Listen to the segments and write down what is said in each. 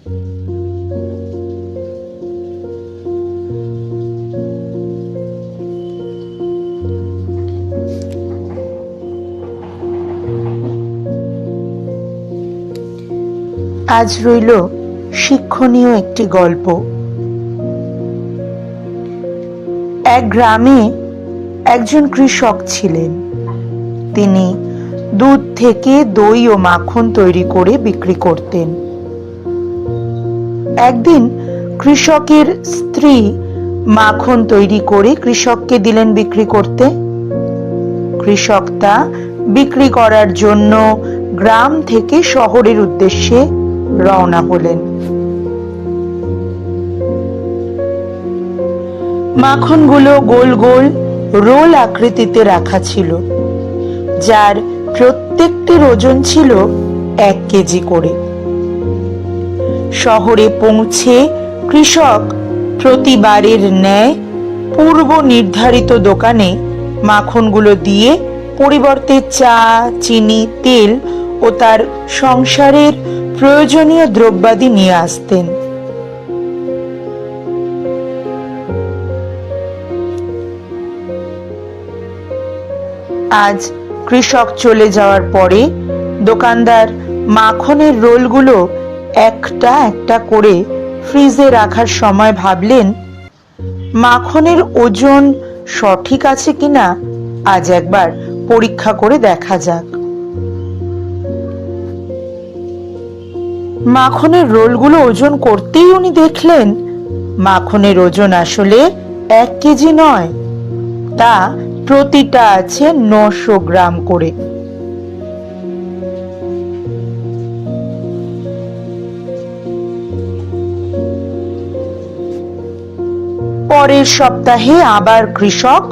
আজ রইল শিক্ষণীয় একটি গল্প। এক গ্রামে একজন কৃষক ছিলেন। তিনি দুধ থেকে দই ও মাখন তৈরি করে বিক্রি করতেন। একদিন কৃষকের স্ত্রী মাখন তৈরি করে কৃষককে দিলেন বিক্রি করতে। কৃষক তা বিক্রি করার জন্য গ্রাম থেকে শহরের উদ্দেশ্যে রওনা হলেন। মাখনগুলো গোল গোল রোল আকৃতিতে রাখা ছিল, যার প্রত্যেকটির ওজন ছিল 1 কেজি করে। শহরে পৌঁছে কৃষক প্রতিবারের ন্যায় পূর্ব নির্ধারিত দোকানে মাখনগুলো দিয়ে পরিবর্তে চা, চিনি, তেল ও তার সংসারের প্রয়োজনীয় দ্রব্যাদি নিয়ে আসতেন। আজ কৃষক চলে যাওয়ার পরে দোকানদার মাখনের রোলগুলো একটা একটা করে ফ্রিজে রাখার সময় ভাবলেন, মাখনের ওজন সঠিক আছে কিনা আজ একবার পরীক্ষা করে দেখা যাক। মাখনের রোলগুলো ওজন করতেই উনি দেখলেন মাখনের ওজন আসলে 1 কেজি নয়, তা প্রতিটা আছে 900 গ্রাম করে। পরের সপ্তাহে আবার কৃষক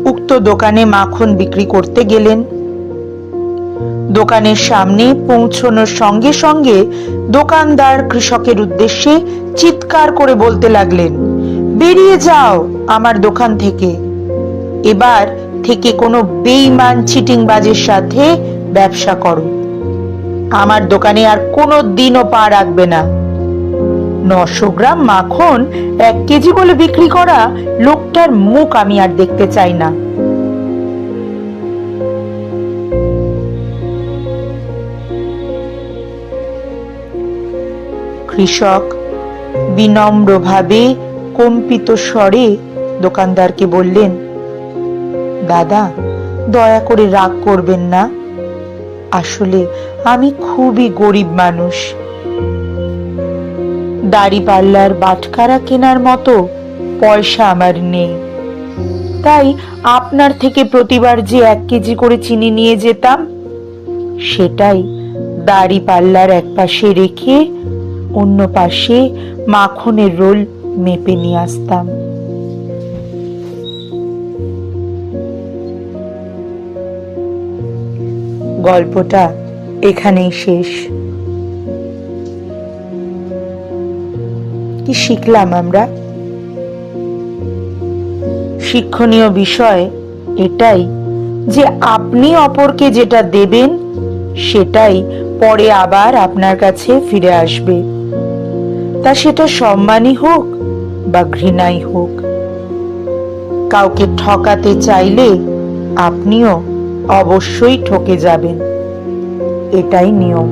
উক্ত দোকানে মাখন বিক্রি করতে গেলেন। দোকানের সামনে পৌঁছানোর সঙ্গে সঙ্গে দোকানদার কৃষকের উদ্দেশ্যে চিৎকার করে বলতে লাগলেন, বেরিয়ে যাও আমার দোকান থেকে। এবার থেকে কোনো বেঈমান চিটিংবাজের সাথে ব্যবসা করো। আমার দোকানে আর কোনো দিনও পা রাখবে না। 900 গ্রাম মাখন 1 কেজি বলে বিক্রি করা লোকটার মুখ আমি আর দেখতে চাই না। কৃষক বিনম্রভাবে কম্পিত স্বরে দোকানদারকে বললেন, দাদা, দয়া করে রাগ করবেন না। আসলে আমি খুবই গরিব মানুষ। দাড়িপাল্লার বাটখারা কেনার মতো পয়সা আমার নেই। তাই আপনার থেকে প্রতিবার যে 1 কেজি করে চিনি নিয়ে যেতাম, সেটাই দাড়িপাল্লার এক পাশে রেখে অন্য পাশে মাখনের রোল মেপে নিয়ে আসতাম। গল্পটা এখানেই শেষ। কি শিখলাম আমরা? শিক্ষণীয় বিষয় এটাই যে আপনি অপরকে যেটা দেবেন সেটাই পরে আবার আপনার কাছে ফিরে আসবে, তা সেটা সম্মানই হোক বা ঘৃণাই হোক। কাউকে ঠকাতে চাইলে আপনিও অবশ্যই ঠকে যাবেন, এটাই নিয়ম।